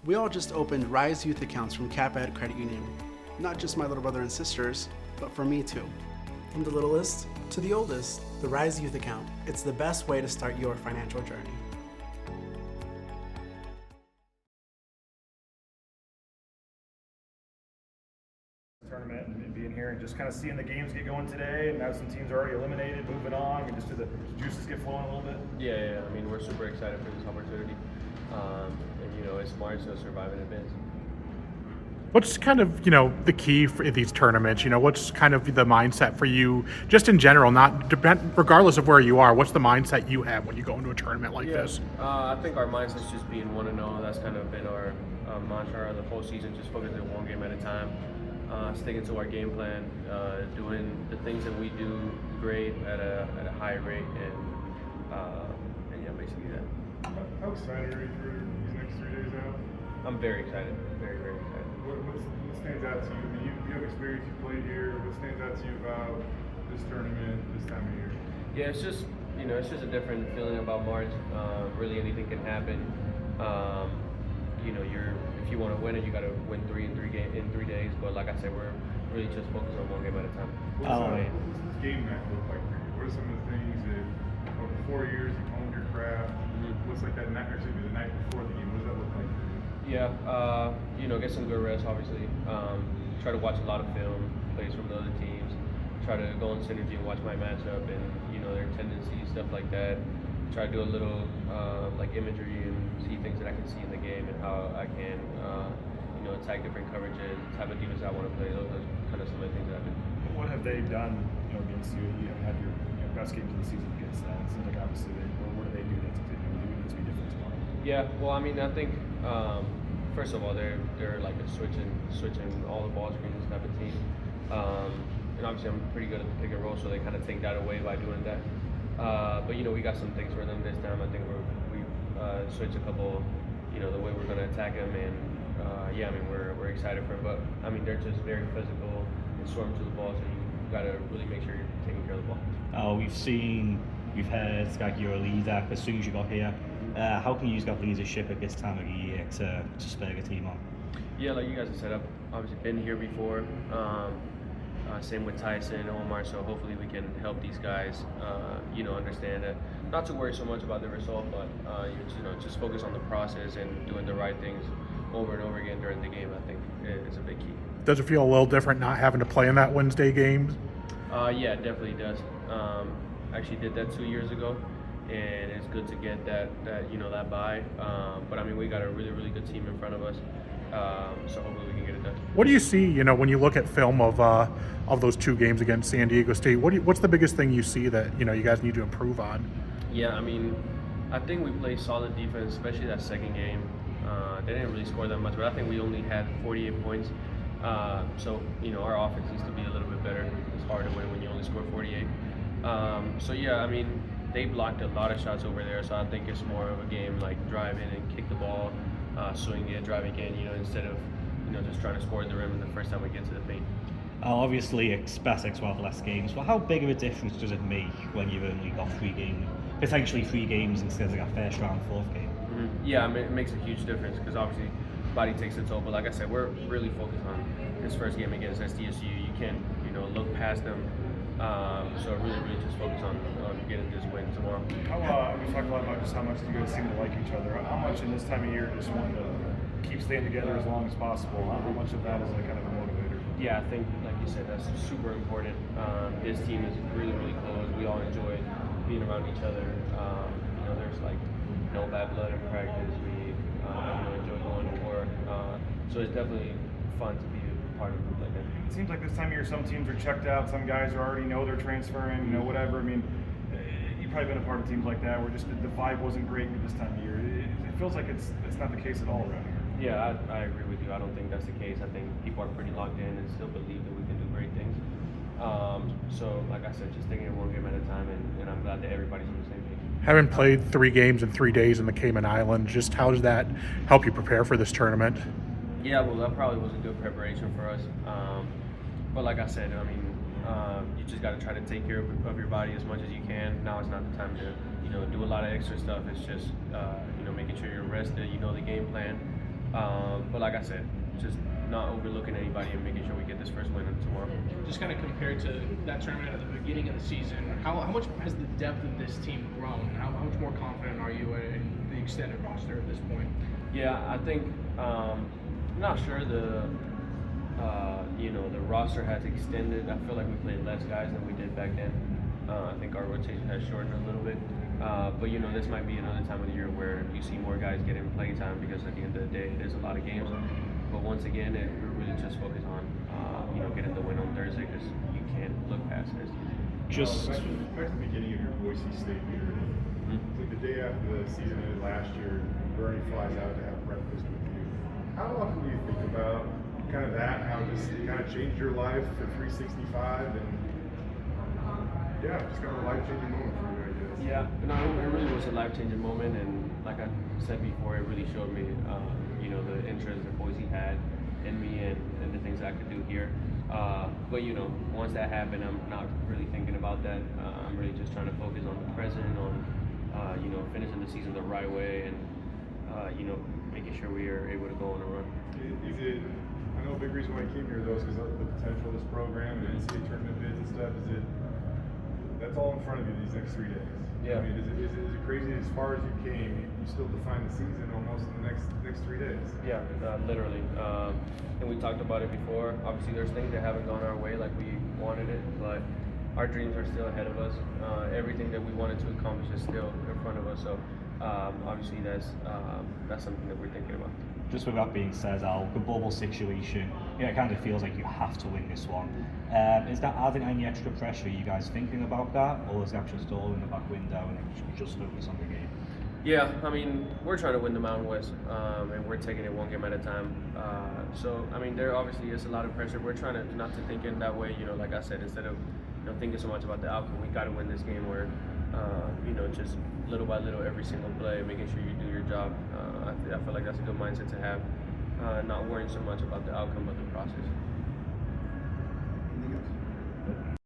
We all just opened Rise Youth accounts from CapEd Credit Union. Not just my little brother and sisters, but for me too. From the littlest to the oldest, the Rise Youth account. It's the best way to start your financial journey. Tournament and being here and just kind of seeing the games get going today, and now some teams are already eliminated, moving on. I mean, just do the juices get flowing a little bit? Yeah. I mean, we're super excited for this opportunity, and it's smart to survive and advance. What's kind of, the key for these tournaments? What's kind of the mindset for you, just in general, regardless of where you are, what's the mindset you have when you go into a tournament like this? I think our mindset's just being 1-0. That's kind of been our mantra the whole season, just focusing on one game at a time. Sticking to our game plan, doing the things that we do great at a high rate, and basically that. How excited are you for these next 3 days out? I'm very excited, very, very excited. What stands out to you? I mean, you have experience, you played here. What stands out to you about this tournament, this time of year? Yeah, it's just a different feeling about March. Really, anything can happen. If you want to win it, you got to win three in 3 days. But like I said, we're really just focused on one game at a time. What does this game map look like for you? What are some of the things that over 4 years you've honed your craft? What's like that night, actually the night before the game? What does that look like for you? Yeah, get some good rest, obviously. Try to watch a lot of film, plays from the other teams. Try to go in synergy and watch my matchup and their tendencies, stuff like that. Try to do a little imagery and see things that I can see in the game and how I can attack different coverages, type of defense I want to play. Those are kind of some of the things that I do. What have they done against you? You had your best games of the season against them. It seems like obviously what do they do that's going to be different tomorrow? Yeah, well, I mean, I think first of all they're like a switching all the ball screens type of team, and obviously I'm pretty good at the pick and roll, so they kind of take that away by doing that. But we got some things for them this time. I think we've switched a couple, the way we're going to attack them, and we're excited for it. But I mean, they're just very physical and swarm to the ball, so you got to really make sure you're taking care of the ball. We've heard that you're a leader as soon as you got here. How can you use that leadership at this time of year to spur a team on? Yeah, like you guys have said, I've obviously been here before. Same with Tyson, Omar, so hopefully we can help these guys, understand that. Not to worry so much about the result, but just focus on the process and doing the right things over and over again during the game. I think is a big key. Does it feel a little different not having to play in that Wednesday game? Yeah, it definitely does. Actually did that 2 years ago, and it's good to get that bye. But I mean, we got a really, really good team in front of us. So hopefully we can get it done. What do you see, when you look at film of those 2 games against San Diego State? What's the biggest thing you see that you guys need to improve on? Yeah, I mean, I think we played solid defense, especially that second game. They didn't really score that much, but I think we only had 48 points. So our offense needs to be a little bit better. It's hard to win when you only score 48. So yeah, I mean, they blocked a lot of shots over there, so I think it's more of a game like drive in and kick the ball. Swing it, drive again, instead of just trying to score in the rim the first time we get to the paint. Obviously, it's best 12 less games. Well, how big of a difference does it make when you've only got 3 games, potentially 3 games instead of that first round, 4th game? Yeah, I mean, it makes a huge difference because obviously body takes a toll. But like I said, we're really focused on this first game against SDSU. You can't look past them. So really just focus on getting this win tomorrow. We talked a lot about just how much you guys seem to like each other. How much in this time of year just want to keep staying together as long as possible? How much of that is like kind of a motivator? Yeah, I think like you said, that's super important. His team is really, really close. We all enjoy being around each other. There's like no bad blood in practice. We enjoy going to work. So it's definitely fun to be a part of a group like that. It seems like this time of year some teams are checked out, some guys already know they're transferring, whatever. I mean, you've probably been a part of teams like that where just the vibe wasn't great this time of year. It feels like it's not the case at all around here. Yeah, I agree with you. I don't think that's the case. I think people are pretty locked in and still believe that we can do great things. So like I said, just taking it one game at a time, and I'm glad that everybody's on the same page. Having played 3 games in 3 days in the Cayman Islands, just how does that help you prepare for this tournament? Yeah, well, that probably was a good preparation for us. But like I said, I mean, you just got to try to take care of your body as much as you can. Now is not the time to, do a lot of extra stuff. It's just, making sure you're rested, the game plan, But like I said, just not overlooking anybody and making sure we get this first win tomorrow. Just kind of compared to that tournament at the beginning of the season, how much has the depth of this team grown? How much more confident are you in the extended roster at this point? Yeah, I think I'm not sure the roster has extended. I feel like we played less guys than we did back then. I think our rotation has shortened a little bit. But this might be another time of the year where you see more guys getting playing time because at the end of the day, there's a lot of games. But once again, we're really just focused on getting the win on Thursday because you can't look past this. Just back to the beginning of your Boise State year. Like the day after the season ended last year, Bernie flies out to have breakfast with you. How often do you think about kind of that? How this kind of changed your life for 365, and just kind of a life-changing moment for you, I guess. Yeah, it really was a life-changing moment, and like I said before, it really showed me, the interest that Boise had in me and the things I could do here. But once that happened, I'm not really thinking about that. I'm really just trying to focus on the present, on finishing the season the right way, and making sure we are able to go on a run. Is it? I know a big reason why you came here though is because of the potential of this program, the NCAA tournament bids and stuff. Is it? That's all in front of you these next 3 days. Yeah. I mean, is it crazy as far as you came? You still define the season almost in the next 3 days. Yeah, literally. And we talked about it before. Obviously, there's things that haven't gone our way like we wanted it, but our dreams are still ahead of us. Everything that we wanted to accomplish is still in front of us. So obviously, that's something that we're thinking about. Just with that being said, Al, the bubble situation, it kind of feels like you have to win this one. Is that adding any extra pressure? Are you guys thinking about that, or is that just all in the back window and you just focus on the game? Yeah, I mean, we're trying to win the Mountain West, and we're taking it one game at a time. So, I mean, there obviously is a lot of pressure. We're trying to not to think in that way, like I said, instead of thinking so much about the outcome, we got to win this game where, just little by little, every single play, making sure you do your job. I feel like that's a good mindset to have, not worrying so much about the outcome, but the process.